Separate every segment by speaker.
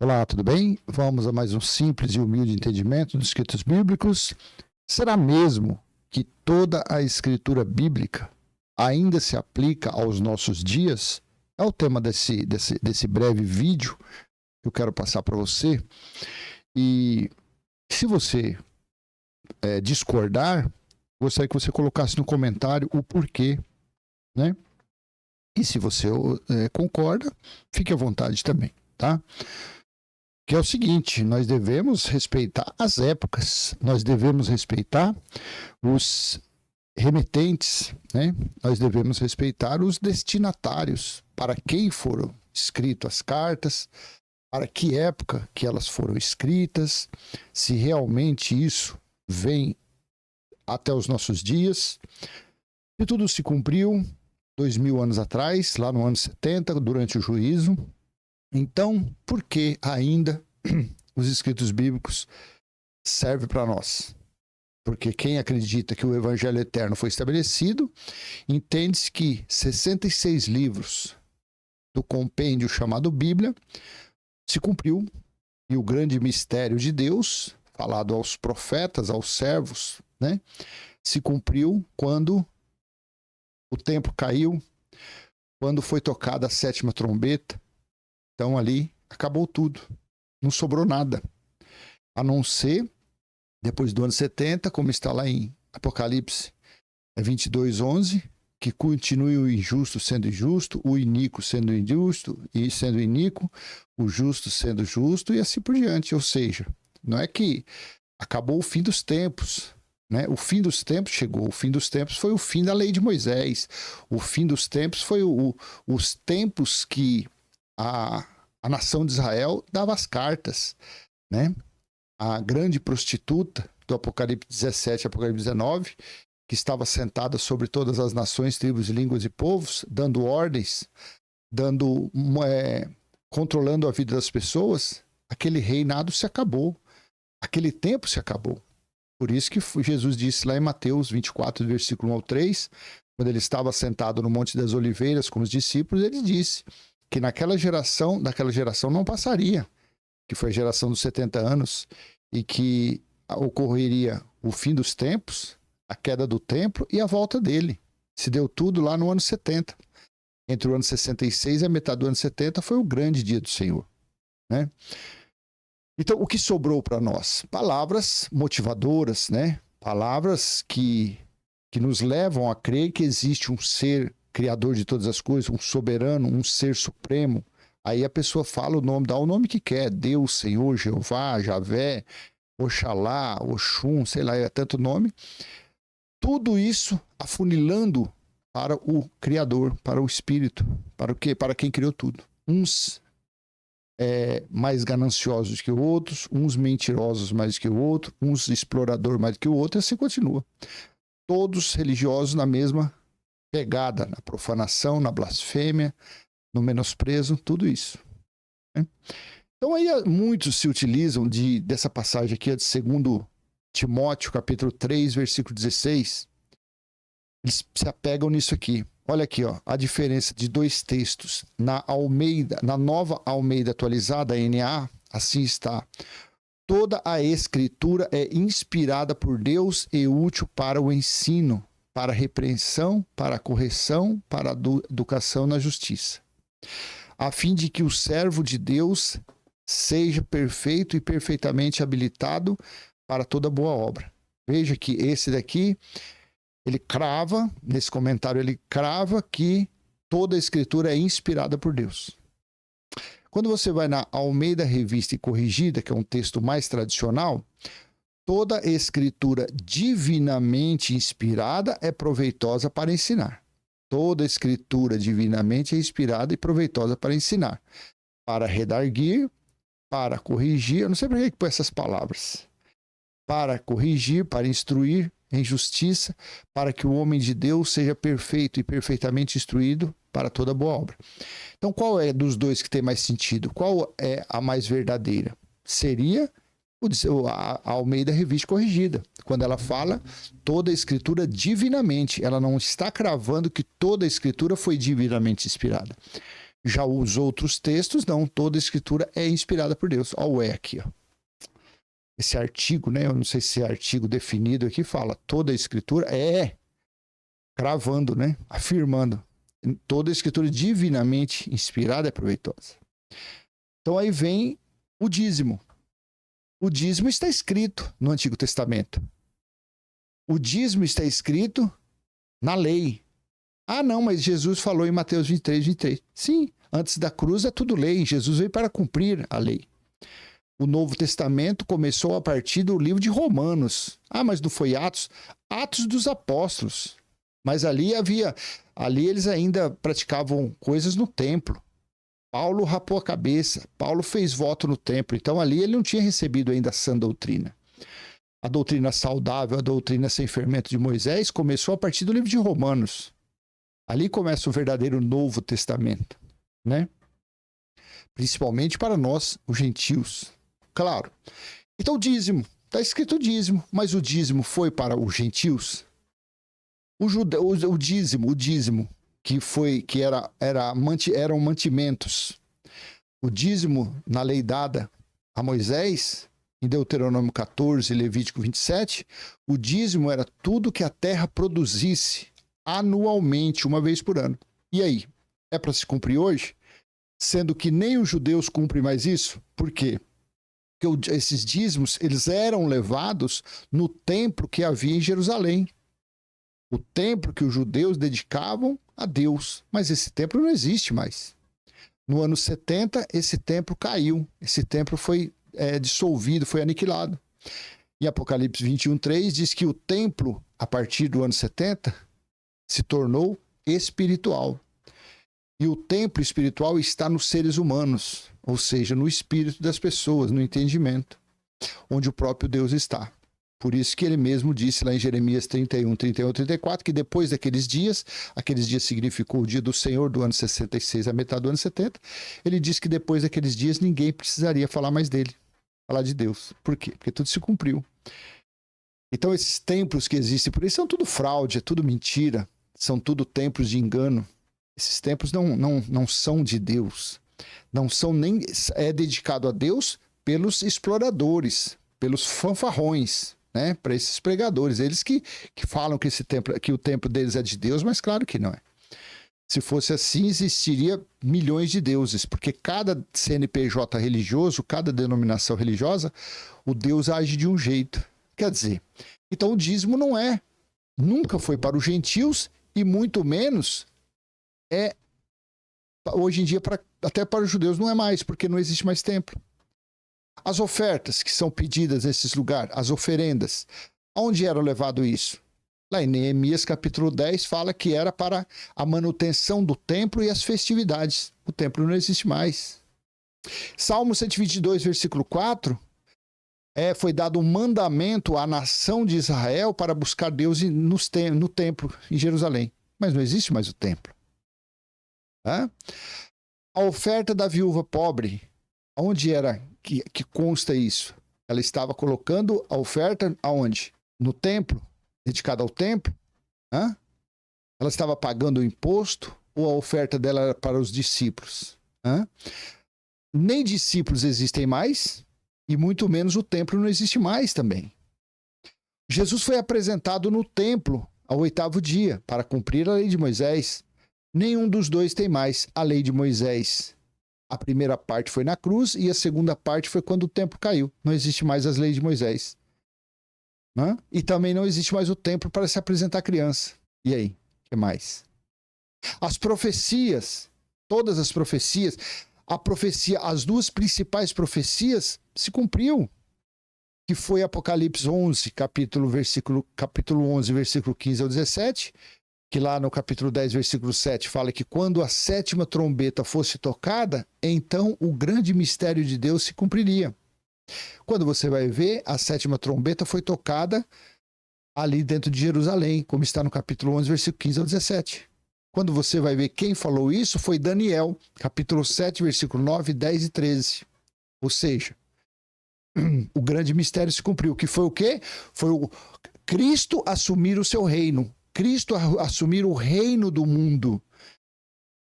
Speaker 1: Olá, tudo bem? Vamos a mais um simples e humilde entendimento dos escritos bíblicos. Será mesmo que toda a escritura bíblica ainda se aplica aos nossos dias? É o tema desse breve vídeo que eu quero passar para você. E se você discordar, gostaria que você colocasse no comentário o porquê, né? E se você concorda, fique à vontade também, tá? Que é o seguinte, nós devemos respeitar as épocas, nós devemos respeitar os remetentes, né? Nós devemos respeitar os destinatários, para quem foram escritas as cartas, para que época que elas foram escritas, se realmente isso vem até os nossos dias. E tudo se cumpriu 2000 anos atrás, lá no ano 70, durante o juízo. Então, por que ainda os escritos bíblicos servem para nós? Porque quem acredita que o evangelho eterno foi estabelecido, entende-se que 66 livros do compêndio chamado Bíblia se cumpriu, e o grande mistério de Deus, falado aos profetas, aos servos, né, se cumpriu quando o templo caiu, quando foi tocada a 7ª trombeta. Então ali acabou tudo, não sobrou nada, a não ser depois do ano 70, como está lá em Apocalipse 22:11, que continue o injusto sendo injusto, o iníquo sendo injusto e sendo iníquo, o justo sendo justo e assim por diante. Ou seja, não é que acabou o fim dos tempos, né? O fim dos tempos chegou, o fim dos tempos foi o fim da lei de Moisés, o fim dos tempos foi os tempos que a nação de Israel dava as cartas, né? A grande prostituta do Apocalipse 17 e Apocalipse 19, que estava sentada sobre todas as nações, tribos, línguas e povos, dando ordens, controlando a vida das pessoas, aquele reinado se acabou, aquele tempo se acabou. Por isso que Jesus disse lá em Mateus 24, versículo 1 ao 3, quando ele estava sentado no Monte das Oliveiras com os discípulos, ele disse que daquela geração não passaria, que foi a geração dos 70 anos, e que ocorreria o fim dos tempos, a queda do templo e a volta dele. Se deu tudo lá no ano 70. Entre o ano 66 e a metade do ano 70 foi o grande dia do Senhor, né? Então, o que sobrou para nós? Palavras motivadoras, né? Palavras que nos levam a crer que existe um ser criador de todas as coisas, um soberano, um ser supremo. Aí a pessoa fala o nome, dá o nome que quer, Deus, Senhor, Jeová, Javé, Oxalá, Oxum, sei lá, é tanto nome. Tudo isso afunilando para o Criador, para o Espírito, para o quê? Para quem criou tudo. Uns mais gananciosos que outros, uns mentirosos mais que o outro, uns explorador mais que o outro, e assim continua. Todos religiosos na mesma pegada, na profanação, na blasfêmia, no menosprezo, tudo isso, né? Então aí muitos se utilizam dessa passagem aqui, de 2 Timóteo, capítulo 3, versículo 16. Eles se apegam nisso aqui. Olha aqui, ó, a diferença de dois textos. Na Nova Almeida Atualizada, NA, assim está: toda a escritura é inspirada por Deus e útil para o ensino, para a repreensão, para a correção, para a educação na justiça, a fim de que o servo de Deus seja perfeito e perfeitamente habilitado para toda boa obra. Veja que esse daqui, ele crava, nesse comentário ele crava que toda a escritura é inspirada por Deus. Quando você vai na Almeida Revista e Corrigida, que é um texto mais tradicional, toda a escritura divinamente inspirada é proveitosa para ensinar. Toda a escritura divinamente é inspirada e proveitosa para ensinar, para redarguir, para corrigir, eu não sei por que põe essas palavras, para corrigir, para instruir em justiça, para que o homem de Deus seja perfeito e perfeitamente instruído para toda boa obra. Então, qual é dos dois que tem mais sentido? Qual é a mais verdadeira? Seria a Almeida Revista Corrigida, quando ela fala toda a escritura divinamente. Ela não está cravando que toda a escritura foi divinamente inspirada. Já os outros textos, não. Toda a escritura é inspirada por Deus. Olha o "é" aqui, ó. Esse artigo, né? Eu não sei se é artigo definido aqui, fala toda a escritura é cravando, né? Afirmando. Toda a escritura divinamente inspirada é proveitosa. Então aí vem o dízimo. O dízimo está escrito no Antigo Testamento. O dízimo está escrito na lei. Ah, não, mas Jesus falou em Mateus 23, 23. Sim, antes da cruz é tudo lei. Jesus veio para cumprir a lei. O Novo Testamento começou a partir do livro de Romanos. Ah, mas não foi Atos? Atos dos Apóstolos. Mas ali eles ainda praticavam coisas no templo. Paulo rapou a cabeça. Paulo fez voto no templo. Então ali ele não tinha recebido ainda a sã doutrina. A doutrina saudável, a doutrina sem fermento de Moisés começou a partir do livro de Romanos. Ali começa o verdadeiro Novo Testamento, né? Principalmente para nós, os gentios. Claro. Então, o dízimo. Está escrito dízimo, mas o dízimo foi para os gentios? O dízimo que eram mantimentos. O dízimo na lei dada a Moisés, em Deuteronômio 14, Levítico 27, o dízimo era tudo que a terra produzisse anualmente, uma vez por ano. E aí? É para se cumprir hoje? Sendo que nem os judeus cumprem mais isso? Por quê? Porque esses dízimos, eles eram levados no templo que havia em Jerusalém. O templo que os judeus dedicavam a Deus. Mas esse templo não existe mais. No ano 70, esse templo caiu. Esse templo foi dissolvido, foi aniquilado. Em Apocalipse 21:3 diz que o templo, a partir do ano 70, se tornou espiritual. E o templo espiritual está nos seres humanos, ou seja, no espírito das pessoas, no entendimento, onde o próprio Deus está. Por isso que ele mesmo disse lá em Jeremias 31, 34, que depois daqueles dias significou o dia do Senhor do ano 66, a metade do ano 70, ele disse que depois daqueles dias ninguém precisaria falar mais dele, falar de Deus. Por quê? Porque tudo se cumpriu. Então esses templos que existem por aí são tudo fraude, é tudo mentira, são tudo templos de engano. Esses templos não são de Deus, não são nem dedicado a Deus pelos exploradores, pelos fanfarrões, né? Para esses pregadores, eles que falam que o templo deles é de Deus, mas claro que não é. Se fosse assim, existiria milhões de deuses, porque cada CNPJ religioso, cada denominação religiosa, o Deus age de um jeito. Quer dizer, então o dízimo nunca foi para os gentios e muito menos hoje em dia até para os judeus não é mais, porque não existe mais templo. As ofertas que são pedidas nesses lugares, as oferendas, onde era levado isso? Lá em Neemias capítulo 10 fala que era para a manutenção do templo e as festividades. O templo não existe mais. Salmo 122, versículo 4, foi dado um mandamento à nação de Israel para buscar Deus no templo em Jerusalém. Mas não existe mais o templo. A oferta da viúva pobre, onde era que consta isso? Ela estava colocando a oferta aonde? No templo, dedicada ao templo. Ela estava pagando o imposto ou a oferta dela era para os discípulos? Nem discípulos existem mais e muito menos o templo não existe mais também. Jesus foi apresentado no templo ao 8º dia para cumprir a lei de Moisés. Nenhum dos dois tem mais a lei de Moisés. A primeira parte foi na cruz e a segunda parte foi quando o templo caiu. Não existe mais as leis de Moisés. E também não existe mais o templo para se apresentar à criança. E aí? O que mais? As profecias, todas as profecias, as duas principais profecias se cumpriu. Que foi Apocalipse 11, capítulo 11, versículo 15 ao 17, que lá no capítulo 10, versículo 7, fala que quando a 7ª trombeta fosse tocada, então o grande mistério de Deus se cumpriria. Quando você vai ver, a 7ª trombeta foi tocada ali dentro de Jerusalém, como está no capítulo 11, versículo 15 ao 17. Quando você vai ver quem falou isso, foi Daniel, capítulo 7, versículo 9, 10 e 13. Ou seja, o grande mistério se cumpriu, que foi o quê? Foi o Cristo assumir o seu reino. Cristo assumir o reino do mundo.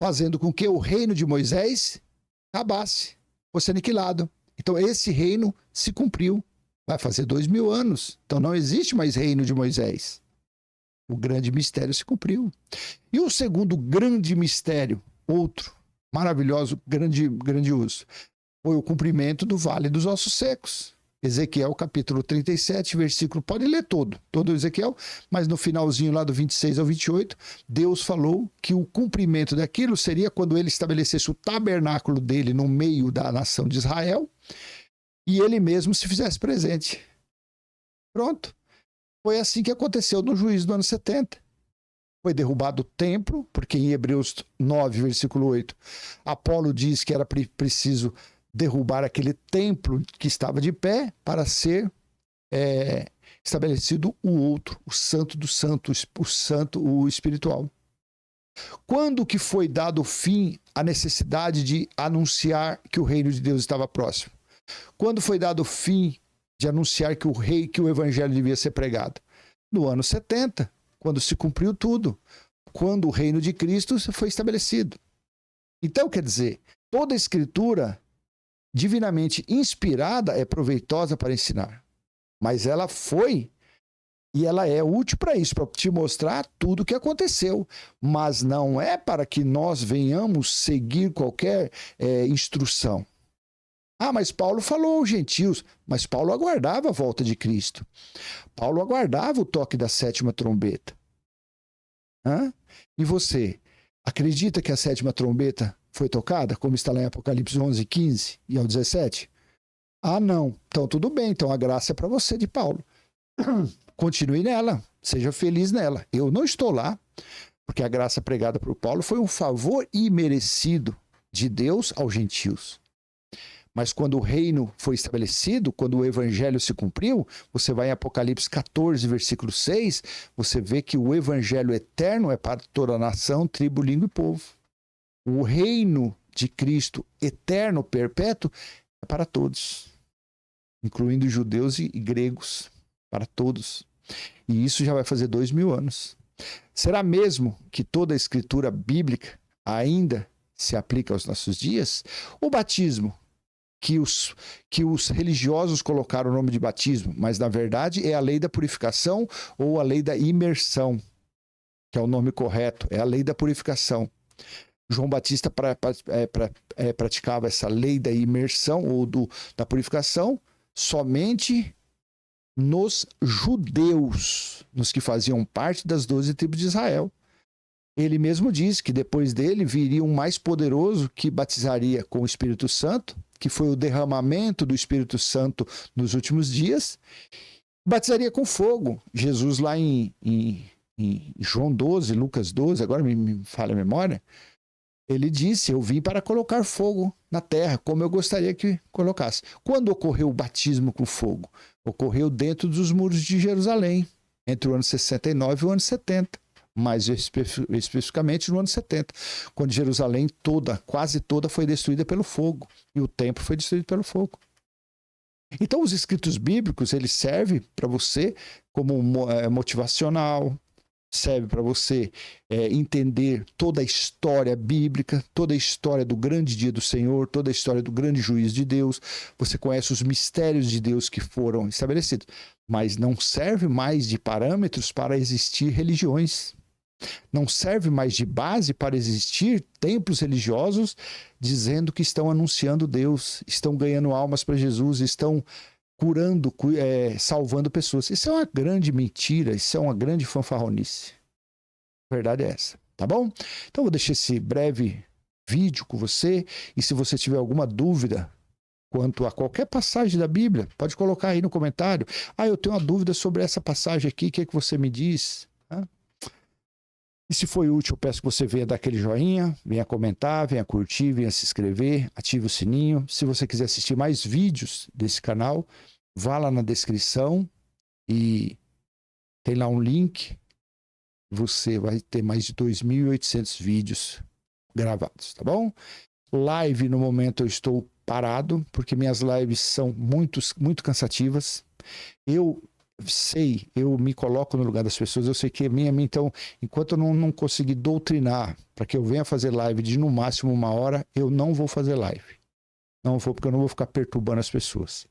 Speaker 1: fazendo com que o reino de Moisés acabasse, fosse aniquilado. Então esse reino se cumpriu. Vai fazer 2000 anos. Então não existe mais reino de Moisés. O grande mistério se cumpriu. E o segundo grande mistério, outro maravilhoso, grandioso, foi o cumprimento do Vale dos Ossos Secos. Ezequiel capítulo 37, versículo, pode ler todo Ezequiel, mas no finalzinho lá do 26 ao 28, Deus falou que o cumprimento daquilo seria quando ele estabelecesse o tabernáculo dele no meio da nação de Israel e ele mesmo se fizesse presente. Pronto. Foi assim que aconteceu no juízo do ano 70. Foi derrubado o templo, porque em Hebreus 9, versículo 8, Apolo diz que era preciso derrubar aquele templo que estava de pé para ser estabelecido o outro, o santo do santo, o espiritual. Quando que foi dado fim à necessidade de anunciar que o reino de Deus estava próximo? Quando foi dado fim de anunciar que o evangelho devia ser pregado? No ano 70, quando se cumpriu tudo, quando o reino de Cristo foi estabelecido. Então, quer dizer, toda a escritura divinamente inspirada é proveitosa para ensinar, mas ela foi e ela é útil para isso, para te mostrar tudo o que aconteceu, mas não é para que nós venhamos seguir qualquer instrução. Ah, mas Paulo falou aos gentios, mas Paulo aguardava a volta de Cristo. Paulo aguardava o toque da 7ª trombeta. E você, acredita que a 7ª trombeta foi tocada, como está lá em Apocalipse 11, 15 e ao 17? Ah, não. Então tudo bem, então a graça é para você de Paulo. Continue nela, seja feliz nela. Eu não estou lá, porque a graça pregada por Paulo foi um favor imerecido de Deus aos gentios. Mas quando o reino foi estabelecido, quando o evangelho se cumpriu, você vai em Apocalipse 14, versículo 6, você vê que o evangelho eterno é para toda a nação, tribo, língua e povo. O reino de Cristo eterno, perpétuo, é para todos, incluindo judeus e gregos, para todos. E isso já vai fazer 2000 anos. Será mesmo que toda a escritura bíblica ainda se aplica aos nossos dias? O batismo, que os religiosos colocaram o nome de batismo, mas na verdade é a lei da purificação ou a lei da imersão, que é o nome correto, é a lei da purificação. João Batista praticava essa lei da imersão ou da purificação somente nos judeus, nos que faziam parte das 12 tribos de Israel. Ele mesmo disse que depois dele viria um mais poderoso que batizaria com o Espírito Santo, que foi o derramamento do Espírito Santo nos últimos dias, batizaria com fogo. Jesus lá em João 12, Lucas 12, agora me falha a memória, ele disse, eu vim para colocar fogo na terra, como eu gostaria que colocasse. Quando ocorreu o batismo com fogo? Ocorreu dentro dos muros de Jerusalém, entre o ano 69 e o ano 70. Mais especificamente no ano 70, quando Jerusalém quase toda foi destruída pelo fogo, e o templo foi destruído pelo fogo. Então os escritos bíblicos, eles servem para você como motivacional, serve para você entender toda a história bíblica, toda a história do grande dia do Senhor, toda a história do grande juízo de Deus. Você conhece os mistérios de Deus que foram estabelecidos, mas não serve mais de parâmetros para existir religiões. Não serve mais de base para existir templos religiosos dizendo que estão anunciando Deus, estão ganhando almas para Jesus, estão curando, salvando pessoas. Isso é uma grande mentira, isso é uma grande fanfarronice. A verdade é essa, tá bom? Então eu vou deixar esse breve vídeo com você, e se você tiver alguma dúvida quanto a qualquer passagem da Bíblia, pode colocar aí no comentário. Ah, eu tenho uma dúvida sobre essa passagem aqui, o que é que você me diz? E se foi útil, eu peço que você venha dar aquele joinha, venha comentar, venha curtir, venha se inscrever, ative o sininho. Se você quiser assistir mais vídeos desse canal, vá lá na descrição e tem lá um link. Você vai ter mais de 2.800 vídeos gravados, tá bom? Live, no momento, eu estou parado, porque minhas lives são muito cansativas. Eu sei, eu me coloco no lugar das pessoas, eu sei que então, enquanto eu não conseguir doutrinar para que eu venha fazer live de no máximo 1 hora, eu não vou fazer live. Não vou, porque eu não vou ficar perturbando as pessoas.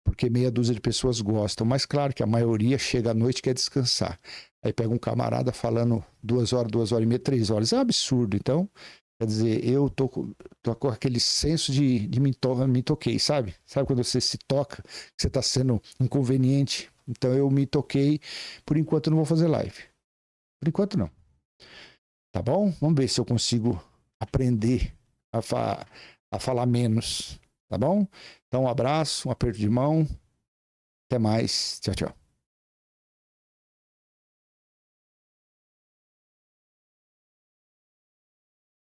Speaker 1: Porque meia dúzia de pessoas gostam, mas claro que a maioria chega à noite e quer descansar. Aí pega um camarada falando 2 horas, 2 horas e meia, 3 horas. É um absurdo. Então, quer dizer, eu tô com aquele senso de me toquei, sabe? Sabe quando você se toca, que você tá sendo inconveniente? Então eu me toquei. Por enquanto eu não vou fazer live. Por enquanto não. Tá bom? Vamos ver se eu consigo aprender a falar menos. Tá bom? Então um abraço, um aperto de mão. Até mais. Tchau, tchau.